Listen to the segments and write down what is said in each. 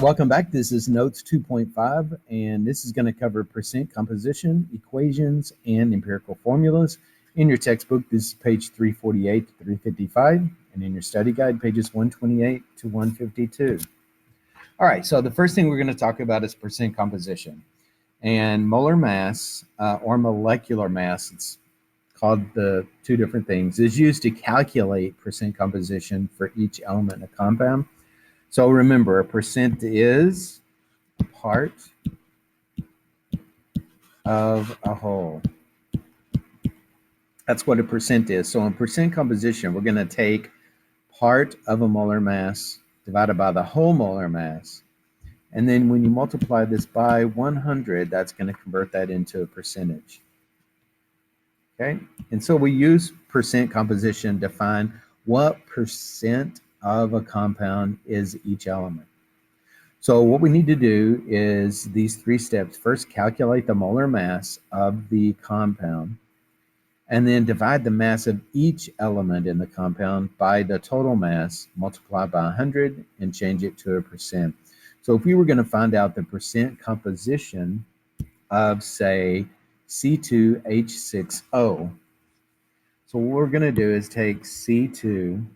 Welcome back. This is Notes 2.5, and this is going to cover percent composition, equations, and empirical formulas. In your textbook, this is page 348 to 355, and in your study guide, pages 128 to 152. All right, so the first thing we're going to talk about is percent composition. And molar mass, or molecular mass, it's called the two different things, is used to calculate percent composition for each element in a compound. So remember, a percent is part of a whole. That's what a percent is. So in percent composition, we're going to take part of a molar mass divided by the whole molar mass. And then when you multiply this by 100, that's going to convert that into a percentage. Okay? And so we use percent composition to find what percent of a compound is each element. So what we need to do is these three steps. First, calculate the molar mass of the compound, and then divide the mass of each element in the compound by the total mass, multiply by 100, and change it to a percent. So if we were going to find out the percent composition of, say, C2H6O, so what we're going to do is take C2H6,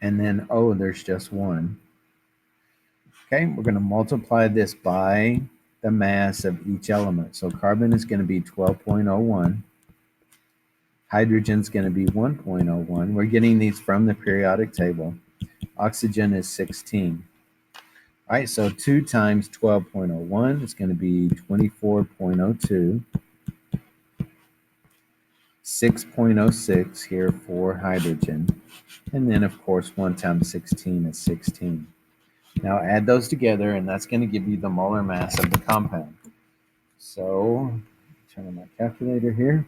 and then O, there's just one. Okay, we're going to multiply this by the mass of each element. So carbon is going to be 12.01. Hydrogen is going to be 1.01. We're getting these from the periodic table. Oxygen is 16. All right, so 2 times 12.01 is going to be 24.02. 6.06 here for hydrogen. And then, of course, 1 times 16 is 16. Now add those together, and that's going to give you the molar mass of the compound. So, turn on my calculator here.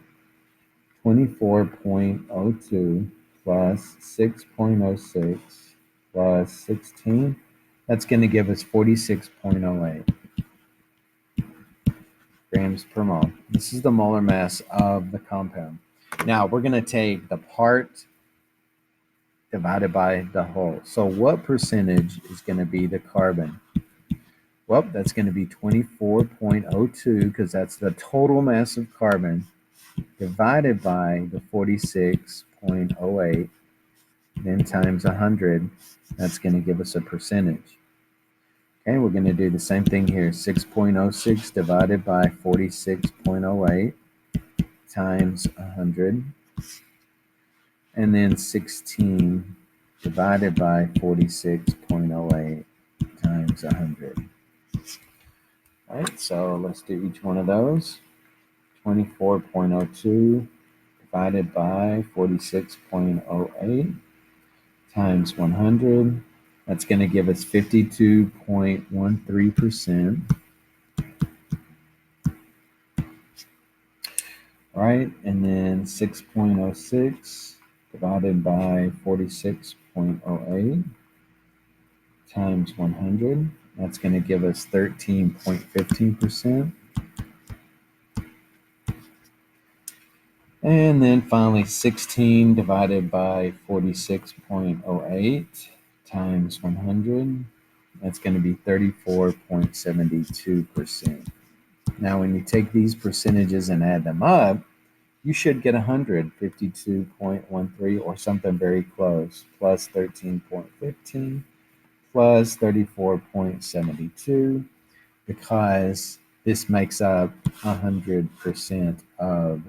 24.02 plus 6.06 plus 16. That's going to give us 46.08 grams per mole. This is the molar mass of the compound. Now, we're going to take the part divided by the whole. So what percentage is going to be the carbon? Well, that's going to be 24.02 because that's the total mass of carbon divided by the 46.08, then times 100. That's going to give us a percentage. Okay, we're going to do the same thing here. 6.06 divided by 46.08 times 100. And then 16 divided by 46.08 times 100. All right, so let's do each one of those. 24.02 divided by 46.08 times 100. That's going to give us 52.13%. All right, and then 6.06 divided by 46.08 times 100. That's going to give us 13.15%. And then finally 16 divided by 46.08 times 100. That's going to be 34.72%. Now when you take these percentages and add them up, you should get 152.13 or something very close, plus 13.15 plus 34.72, because this makes up 100% of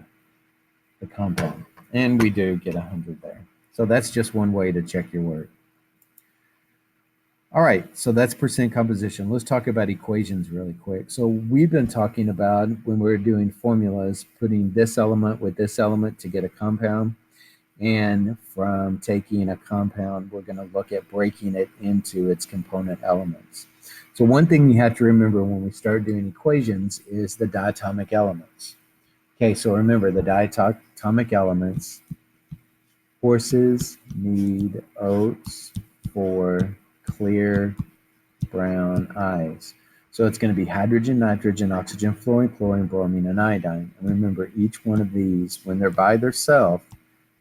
the compound. And we do get 100 there. So that's just one way to check your work. All right, so that's percent composition. Let's talk about equations really quick. So we've been talking about, when we're doing formulas, putting this element with this element to get a compound. And from taking a compound, we're going to look at breaking it into its component elements. So one thing you have to remember when we start doing equations is the diatomic elements. Okay, so remember the diatomic elements. Horses need oats for clear brown eyes. So it's going to be hydrogen, nitrogen, oxygen, fluorine, chlorine, bromine, and iodine. And remember, each one of these, when they're by themselves,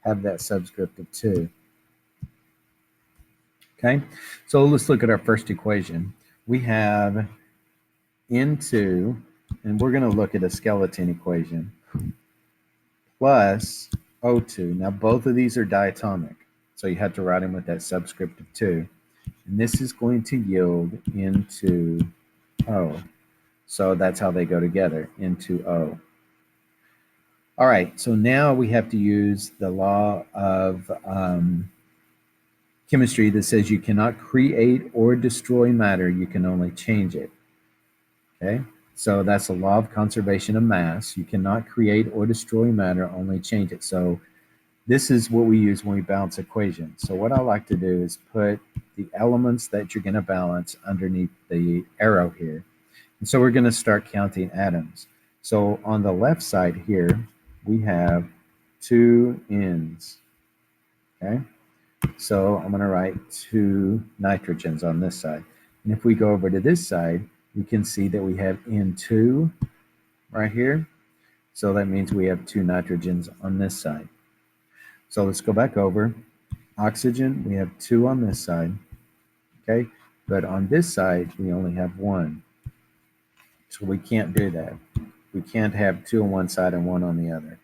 have that subscript of 2. Okay, so let's look at our first equation. We have N2, and we're going to look at a skeleton equation, plus O2. Now, both of these are diatomic, so you have to write them with that subscript of 2. And this is going to yield into O. So that's how they go together, into O. All right, so now we have to use the law of chemistry that says you cannot create or destroy matter, you can only change it. Okay, so that's the law of conservation of mass. You cannot create or destroy matter, only change it. So this is what we use when we balance equations. So what I like to do is put the elements that you're going to balance underneath the arrow here. And so we're going to start counting atoms. So on the left side here, we have 2 N's. Okay, so I'm going to write 2 nitrogens on this side. And if we go over to this side, you can see that we have N2 right here. So that means we have 2 nitrogens on this side. So let's go back over. Oxygen, we have 2 on this side. Okay, but on this side, we only have 1. So we can't do that. We can't have 2 on one side and 1 on the other.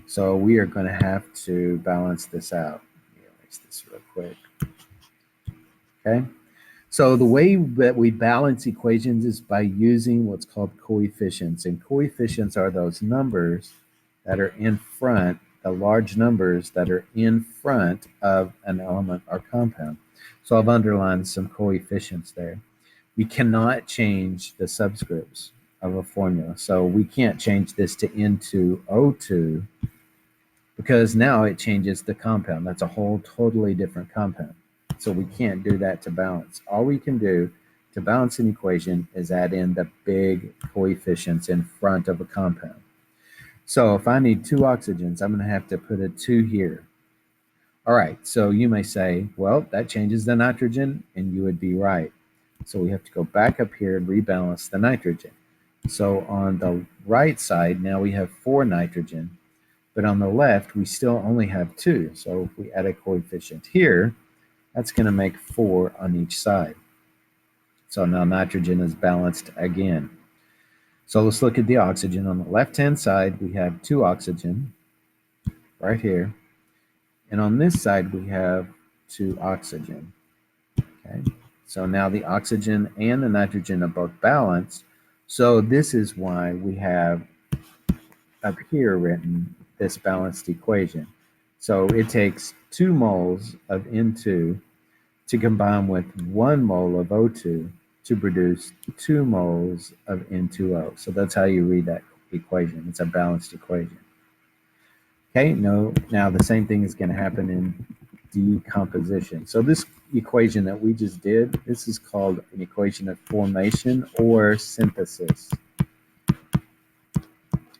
So we are going to have to balance this out. Let me erase this real quick. Okay, so the way that we balance equations is by using what's called coefficients. And coefficients are those numbers that are in front, the large numbers that are in front of an element or compound. So I've underlined some coefficients there. We cannot change the subscripts of a formula. So we can't change this to N2O2 because now it changes the compound. That's a whole totally different compound. So we can't do that to balance. All we can do to balance an equation is add in the big coefficients in front of a compound. So if I need 2 oxygens, I'm going to have to put a 2 here. All right, so you may say, well, that changes the nitrogen, and you would be right. So we have to go back up here and rebalance the nitrogen. So on the right side, now we have 4 nitrogen, but on the left, we still only have 2. So if we add a coefficient here, that's going to make 4 on each side. So now nitrogen is balanced again. So let's look at the oxygen. On the left-hand side, we have 2 oxygen right here. And on this side, we have 2 oxygen. Okay, so now the oxygen and the nitrogen are both balanced. So this is why we have up here written this balanced equation. So it takes 2 moles of N2 to combine with 1 mole of O2 to produce 2 moles of N2O. So that's how you read that equation. It's a balanced equation. Okay, now the same thing is going to happen in decomposition. So this equation that we just did, this is called an equation of formation or synthesis,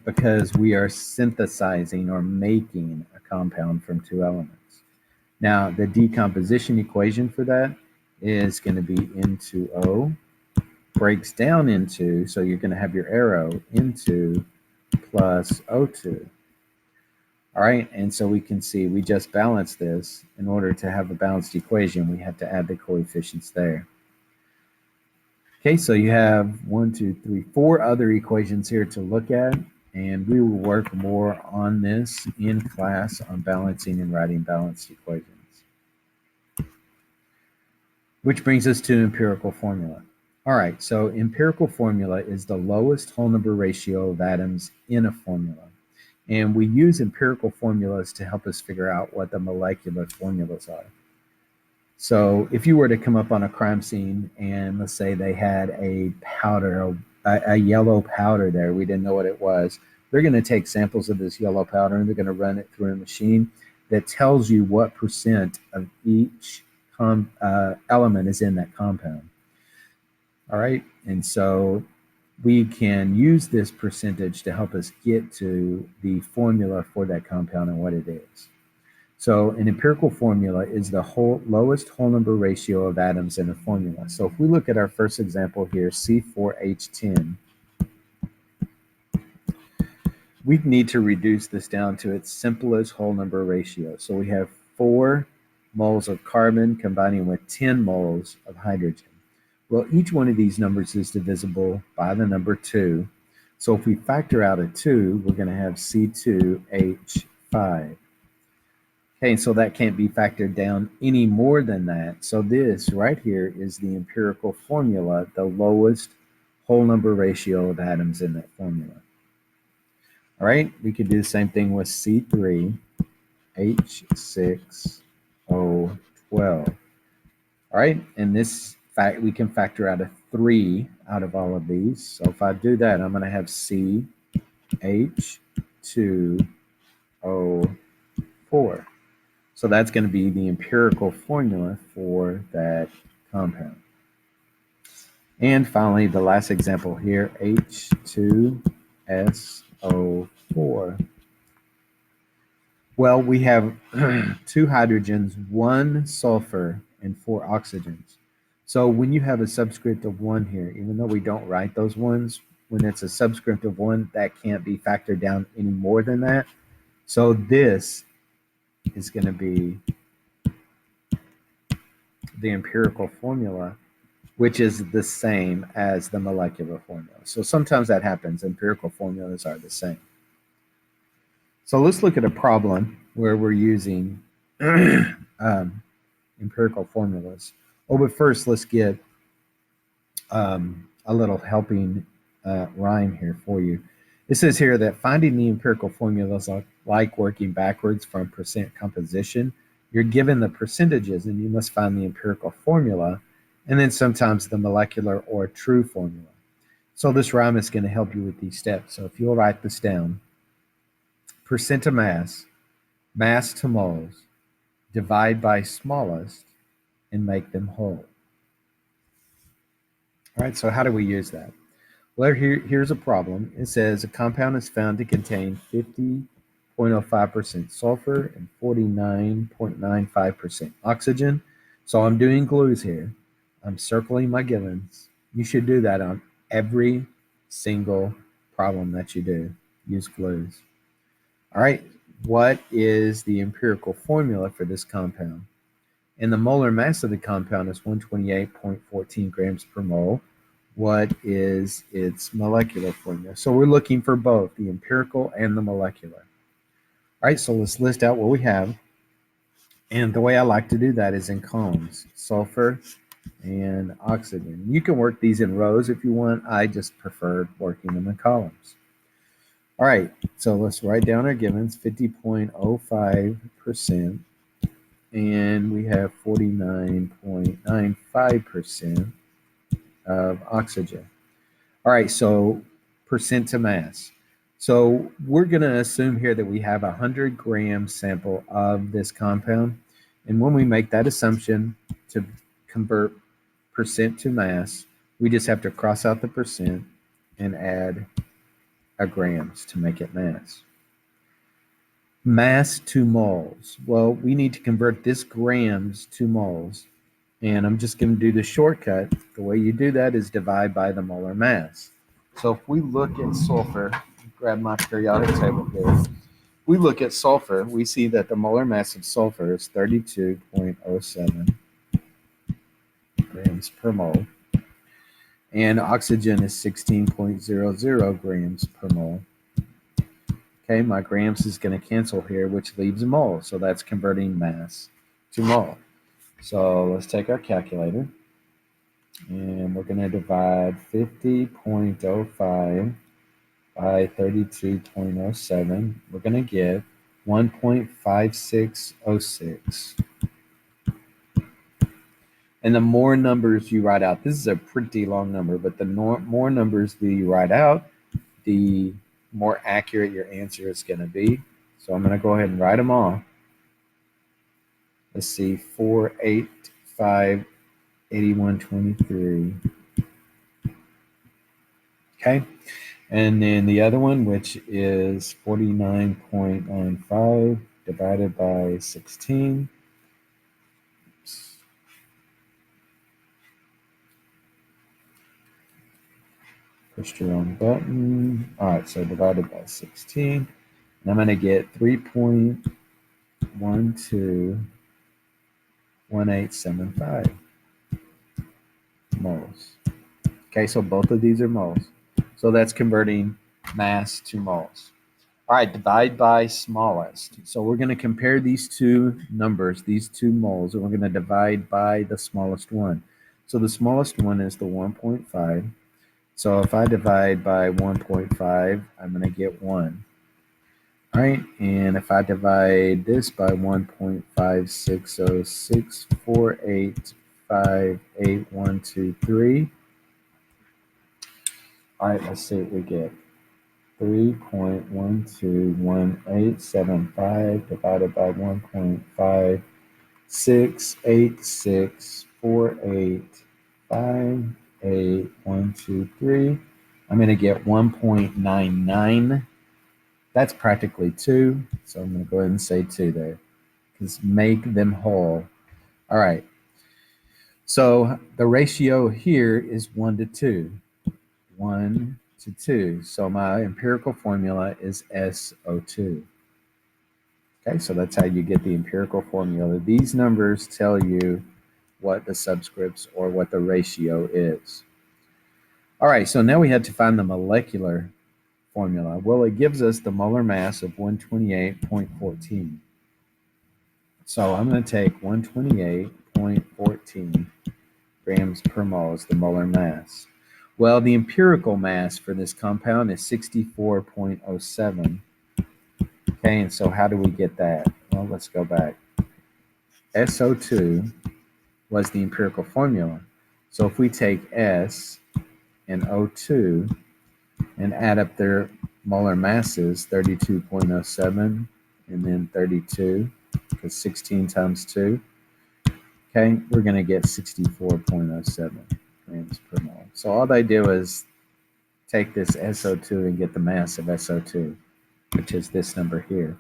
because we are synthesizing or making a compound from 2 elements. Now, the decomposition equation for that is going to be N2O, breaks down into, so you're going to have your arrow into plus O2. All right, and so we can see we just balanced this. In order to have a balanced equation, we have to add the coefficients there. Okay, so you have 1, 2, 3, 4 other equations here to look at, and we will work more on this in class on balancing and writing balanced equations. Which brings us to empirical formula. All right, so empirical formula is the lowest whole number ratio of atoms in a formula. And we use empirical formulas to help us figure out what the molecular formulas are. So if you were to come up on a crime scene and let's say they had a powder, a yellow powder there, we didn't know what it was, they're going to take samples of this yellow powder and they're going to run it through a machine that tells you what percent of each element is in that compound. All right, and so we can use this percentage to help us get to the formula for that compound and what it is. So an empirical formula is the lowest whole number ratio of atoms in a formula. So if we look at our first example here, C4H10, we need to reduce this down to its simplest whole number ratio. So we have 4 moles of carbon combining with 10 moles of hydrogen. Well, each one of these numbers is divisible by the number 2. So if we factor out a 2, we're going to have C2H5. Okay, so that can't be factored down any more than that. So this right here is the empirical formula, the lowest whole number ratio of atoms in that formula. All right, we could do the same thing with C3H6O12. All right, and this fact we can factor out a 3 out of all of these. So if I do that, I'm going to have CH2O4. So that's going to be the empirical formula for that compound. And finally, the last example here, H2SO4. Well, we have 2 hydrogens, 1 sulfur, and 4 oxygens. So when you have a subscript of 1 here, even though we don't write those ones, when it's a subscript of 1, that can't be factored down any more than that. So this is going to be the empirical formula, which is the same as the molecular formula. So sometimes that happens. Empirical formulas are the same. So let's look at a problem where we're using empirical formulas. Oh, but first let's get a little helping rhyme here for you. It says here that finding the empirical formulas like working backwards from percent composition. You're given the percentages and you must find the empirical formula, and then sometimes the molecular or true formula. So this rhyme is going to help you with these steps. So if you'll write this down, percent to mass, mass to moles, divide by smallest, and make them whole. All right, so how do we use that? Well, here's a problem. It says a compound is found to contain 50.05% sulfur and 49.95% oxygen. So I'm doing glues here. I'm circling my givens. You should do that on every single problem that you do. Use glues. All right, what is the empirical formula for this compound? And the molar mass of the compound is 128.14 grams per mole. What is its molecular formula? So we're looking for both the empirical and the molecular. All right, so let's list out what we have. And the way I like to do that is in columns, sulfur and oxygen. You can work these in rows if you want. I just prefer working them in columns. All right, so let's write down our givens, 50.05%, and we have 49.95% of oxygen. All right, so percent to mass. So we're going to assume here that we have a 100-gram sample of this compound. And when we make that assumption to convert percent to mass, we just have to cross out the percent and add a grams to make it mass. Mass to moles. Well, we need to convert this grams to moles. And I'm just going to do the shortcut. The way you do that is divide by the molar mass. So if we look at sulfur, grab my periodic table here. If we look at sulfur, we see that the molar mass of sulfur is 32.07 grams per mole. And oxygen is 16.00 grams per mole. Okay, my grams is going to cancel here, which leaves a mole. So that's converting mass to mole. So let's take our calculator. And we're going to divide 50.05 by 32.07. We're going to get 1.5606. And the more numbers you write out, this is a pretty long number, but the more numbers that you write out, the more accurate your answer is going to be. So I'm going to go ahead and write them all. Let's see, 485, 8123. Okay. And then the other one, which is 49.95 divided by 16. Oops. Pushed the wrong button. All right, so divided by 16. And I'm going to get 3.12 1875 moles. Okay, so both of these are moles. So that's converting mass to moles. All right, divide by smallest. So we're going to compare these two numbers, these two moles, and we're going to divide by the smallest one. So the smallest one is the 1.5. So if I divide by 1.5, I'm going to get 1. All right, and if I divide this by 1.56064858123, all right, let's see what we get. 3.121875 divided by 1.568648588123. I'm going to get 1.99. That's practically 2, so I'm going to go ahead and say 2 there, because make them whole. All right, so the ratio here is 1 to 2. 1 to 2. So my empirical formula is SO2. Okay, so that's how you get the empirical formula. These numbers tell you what the subscripts or what the ratio is. All right, so now we had to find the molecular formula. Well, it gives us the molar mass of 128.14. So I'm going to take 128.14 grams per mole as the molar mass. Well, the empirical mass for this compound is 64.07. Okay, and so how do we get that? Well, let's go back. SO2 was the empirical formula. So if we take S and O2 and add up their molar masses, 32.07 and then 32, because 16 times 2, okay, we're going to get 64.07 grams per mole. So all they do is take this SO2 and get the mass of SO2, which is this number here.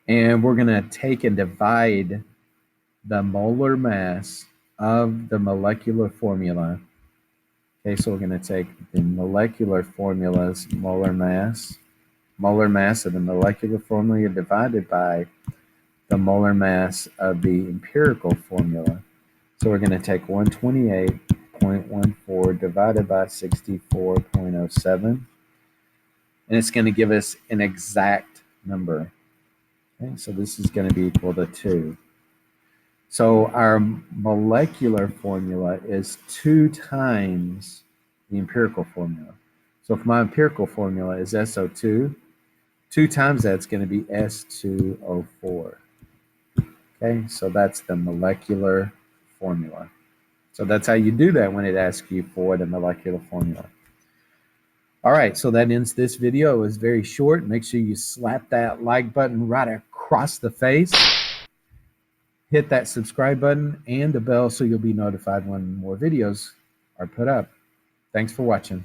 And we're going to take and divide the molar mass of the molecular formula. Okay, so we're going to take the molecular formula's molar mass of the molecular formula divided by the molar mass of the empirical formula. So we're going to take 128.14 divided by 64.07, and it's going to give us an exact number. Okay, so this is going to be equal to 2. So our molecular formula is 2 times the empirical formula. So if my empirical formula is SO2, 2 times that's going to be S2O4. Okay, so that's the molecular formula. So that's how you do that when it asks you for the molecular formula. All right, so that ends this video. It was very short. Make sure you slap that like button right across the face. Hit that subscribe button and the bell so you'll be notified when more videos are put up. Thanks for watching.